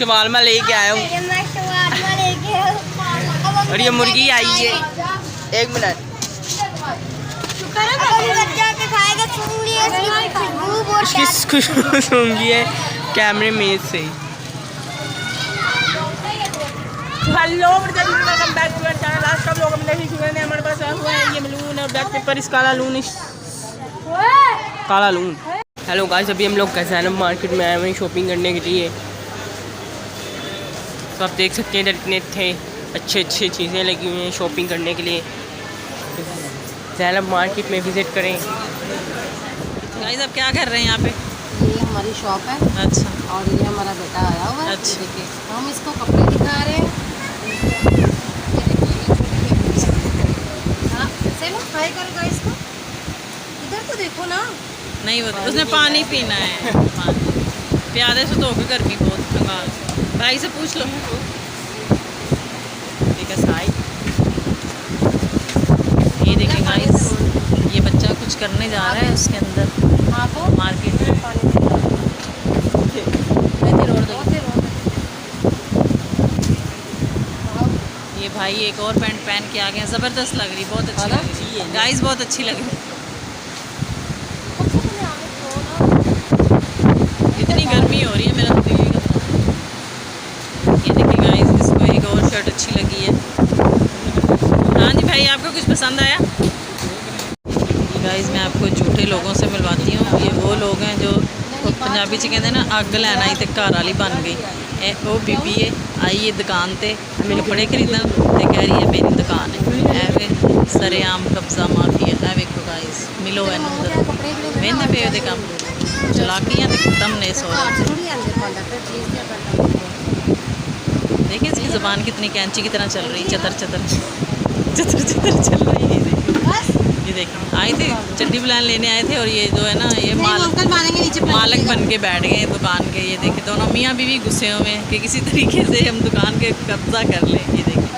Shawarma लेके आया हूँ और ये मुर्गी आई है। एक मिनट खुशबू सूंघी है कैमरे में से। Hello welcome back to channel. आज सब लोग ने हमारे पास आया हुआ है ये मलून और ब्लैक पेपर, इस काला लून, काला लून। हेलो गाइस, अभी हम लोग खजाना मार्केट में आए हुए हैं शॉपिंग करने के लिए। तो आप देख सकते हैं इधर इतने थे अच्छे चीज़ें लगी हुई हैं शॉपिंग करने के लिए। ज़ैनब मार्केट में विज़िट करें। गाइस आप क्या कर रहे हैं यहाँ पे? ये हमारी शॉप है। अच्छा। और ये हमारा बेटा आया हुआ है। अच्छा। देखिए हम इसको कपड़े दिखा रहे हैं। हाँ ऐसे ना ट्राई करो गाइस को। इधर तो देखो ना। नहीं वो उसने पानी पीना है। प्यादे से धो के गर्मी बहुत खंगाल। भाई से पूछ लो। ठीक है साई। ये देखिए गाइस, ये बच्चा कुछ करने जा रहा है उसके अंदर। हाँ तो मार्केट में पानी ये भाई एक और पैंट पहन के आ गए। ज़बरदस्त लग रही, बहुत अच्छी लग रही है गाइस, बहुत अच्छी लग रही। इतनी गर्मी हो रही है मेरा दिल का। ये देखिए गाइस, इसको एक और शर्ट अच्छी लगी है। हाँ जी भाई, आपको कुछ पसंद आया? गाइस मैं आपको झूठे लोगों से मिलवाती हूँ। ये वो लोग हैं जो पंजाबी च कहते हैं ना, अग लैन आई तो घर वाली बन गई। वो बीबी है आई है दुकान ते मैंने कपड़े खरीदन ते कह रही है मेरी दुकान है। एवे सरेआम कब्जा माफिया है। वेखो गाइस, मिलो इनू वेंदे पे दे काम चलाकियां ते खत्म ने सो। देखिए इसकी ज़बान कितनी कैंची की तरह चल रही है। चतर चतर चतर चतर चल रही है। ये देखिए आए थे चड्डी बुलान लेने आए थे और ये जो है ना ये मालिक बन के बैठ गए दुकान के। ये देखिए दोनों मियाँ बीवी गुस्से में कि किसी तरीके से हम दुकान के कब्जा कर लें। ये देखिए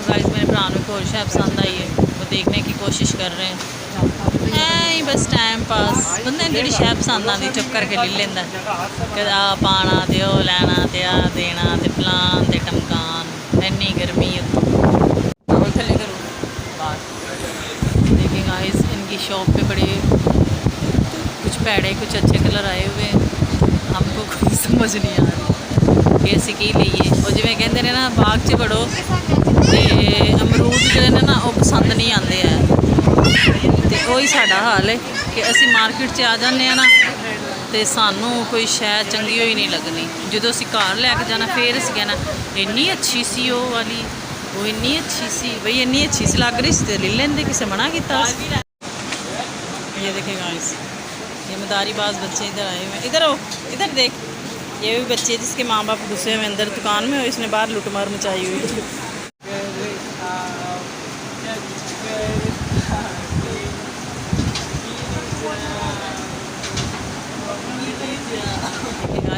गाइस मेरे भरा को और शय पसंद आई है, वो देखने की कोशिश कर रहे हैं। बस टाइम पास बंदे जी शय पसंद आती चुप करके ले लेंदा कि आ पाना ते ओ लैना ते आ देना ते फलान ते टमकान। इन्नी गर्मी देखिए गाइस, इनकी शॉप पे बड़े कुछ पैड़े कुछ अच्छे कलर आए हुए हैं। हमको कोई समझ नहीं आ रही कि असी की लीए। और जिवें कहते हैं ना बाग च बड़ो ते अमरूद जो ना वो पसंद नहीं आते हैं। तो वही साडा हाल है कि असी मार्केट च आ जाने ना तो सानू कोई शय चंगी हुई नहीं लगनी। जो असी घर लैके जाना फिर असी कहना इन्नी अच्छी सी वो वाली, वो इन्नी अच्छी सी, भाई इन्नी अच्छी सी लग रही सी ले लेंदे, किसे मना किया। ये देखे गाइस, ये मदारीबाज बच्चे इधर आए हुए हैं। इधर हो, इधर देख, ये भी बच्चे जिसके माँ बाप गुस्से में अंदर दुकान में हो, इसने बाहर लुटमार मचाई हुई है।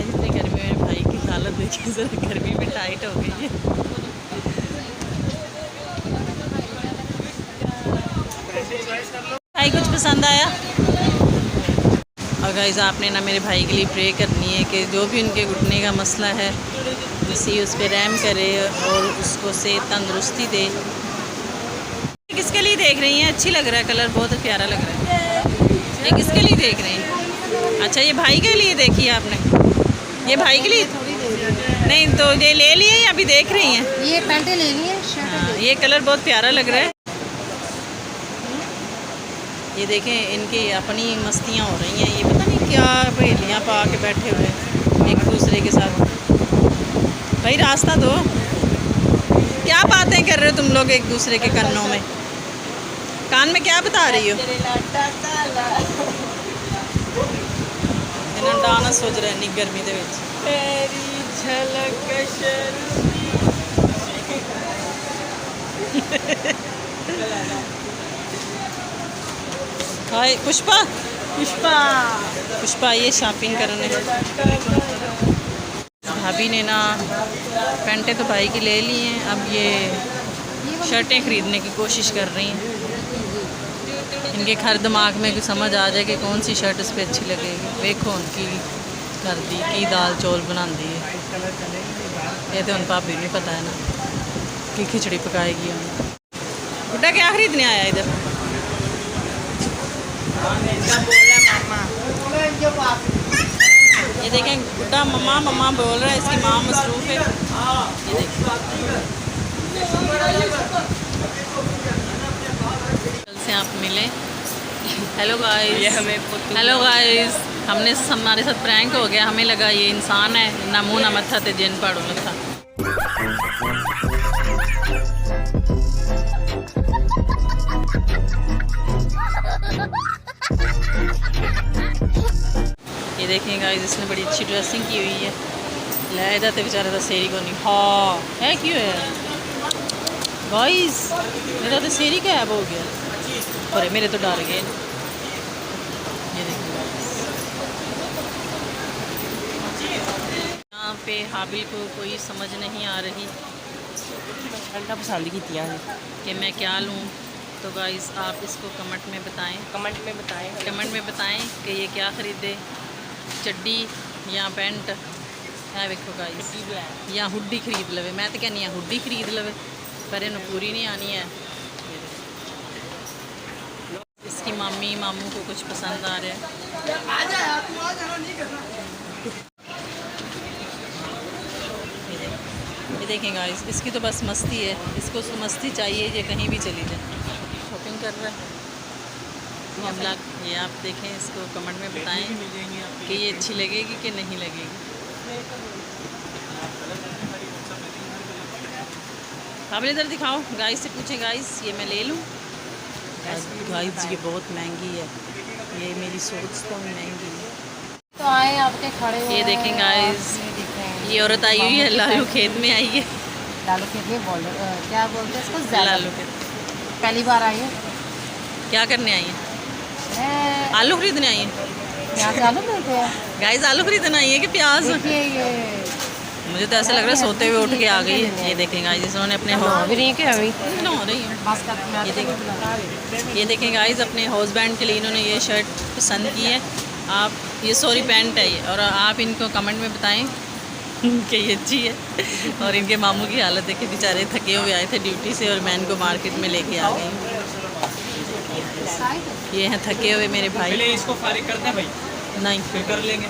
इतनी गर्मी में भाई की हालत देखिए, जरा गर्मी में टाइट हो गई है। भाई कुछ पसंद आया? और गाइस आपने ना मेरे भाई के लिए प्रे करनी है कि जो भी उनके घुटने का मसला है उसी उस पर रहम करे और उसको सेहत तंदुरुस्ती दे। किसके लिए देख रही हैं? अच्छी लग रहा है कलर, बहुत प्यारा लग रहा है। ये किसके लिए देख रही हैं? अच्छा ये भाई के लिए देखी है आपने? ये भाई के लिए नहीं तो ये ले लिए या अभी देख रही हैं? ये पैंटें ले ली है। हाँ ये कलर बहुत प्यारा लग रहा है। ये देखें इनकी अपनी मस्तियाँ हो रही हैं। ये पता नहीं क्या पहेलियाँ पा के बैठे हुए हैं एक दूसरे के साथ। भाई रास्ता दो, क्या बातें कर रहे हो तुम लोग एक दूसरे के कानों में? कान में क्या बता रही हो? इन्होंने डांस सोच रहे हैं गर्मी के हाय पुष्पा पुष्पा पुष्पा ये शॉपिंग करने। भाभी ने ना पैंटें तो भाई की ले ली हैं, अब ये शर्टें ख़रीदने की कोशिश कर रही हैं। इनके हर दिमाग में कुछ समझ आ जाए कि कौन सी शर्ट उस पर अच्छी लगेगी। देखो उनकी करती की दाल चौल बनाती है। ये तो हम भाभी नहीं पता है ना कि खिचड़ी पकाएगी हम। गुड्डा क्या खरीदने आया इधर? ये देखें गुड्डा मम्मा मम्मा बोल रहा है, इसकी माँ मसरूफ है। ये देखें कल से आप मिले। हेलो गाइस, हेलो गाइस, हमारे साथ प्रैंक हो गया। हमें लगा ये इंसान है, ना मुंह ना मत्था ते जिन पाड़ो मत्था। ये देखें गाइस, इसने बड़ी अच्छी ड्रेसिंग की हुई है। लहदा तो बेचारा तो सेरी को नहीं हाँ है क्यों है गाइस, मेरा तो सेरी गायब हो गया। अरे मेरे तो डर गए। ये देखिए यहाँ पे हाबिल को कोई समझ नहीं आ रही ठंडा पसंद की कि मैं क्या लूँ। तो गाइस आप इसको कमेंट में बताएं, कमेंट में बताएं कि ये क्या ख़रीदे, चड्डी या पैंट है। देखो गाइस, या हुड्डी खरीद लवे। मैं तो कहनी हुड्डी खरीद लवे, पर इन्हें पूरी नहीं आनी है। इसकी मामी मामू को कुछ पसंद आ रहा है। ये देखें गाइस, इसकी तो बस मस्ती है, इसको मस्ती चाहिए, ये कहीं भी चली जाए। शॉपिंग कर रहा है ये ब्लॉग। ये आप देखें, इसको कमेंट में बताएं कि ये अच्छी लगेगी कि नहीं लगेगी। आप इधर दिखाओ, गाइस से पूछें गाइस ये मैं ले लूँ। गाइस ये बहुत महंगी है, ये मेरी सोच तो महंगी है। तो आए आपके खड़े हुए ये देखें हैं, गाइस, आप ये देखें। ये औरत आई हुई है, लालू खेत में आई है। लालू खेत में क्या बोलते हैं इसको? लालू खेत पहली बार आई है। क्या करने आई है? मैं आलू खरीदने आई है यहाँ से आलू मिलते हैं। गाइस। आलू खरीदने आई है कि प्याज? देखिए ये मुझे तो ऐसा लग रहा है सोते हुए उठ के आ गई है। ये देखें गाइस, इन्होंने अपने भी नहीं है क्या अभी? हो रही है। बस कर ये ये देखें गाइस, अपने हाउस बैंड के लिए इन्होंने ये शर्ट पसंद की है। आप ये सॉरी पैंट है ये, और आप इनको कमेंट में बताएं कि ये अच्छी है। और इनके मामू की हालत देखे, बेचारे थके हुए आए थे ड्यूटी से और मैं इनको मार्केट में लेके आ गई। ये हैं थके हुए मेरे भाई। इसको फारिग करते हैं भाई, नहीं फिर कर लेंगे।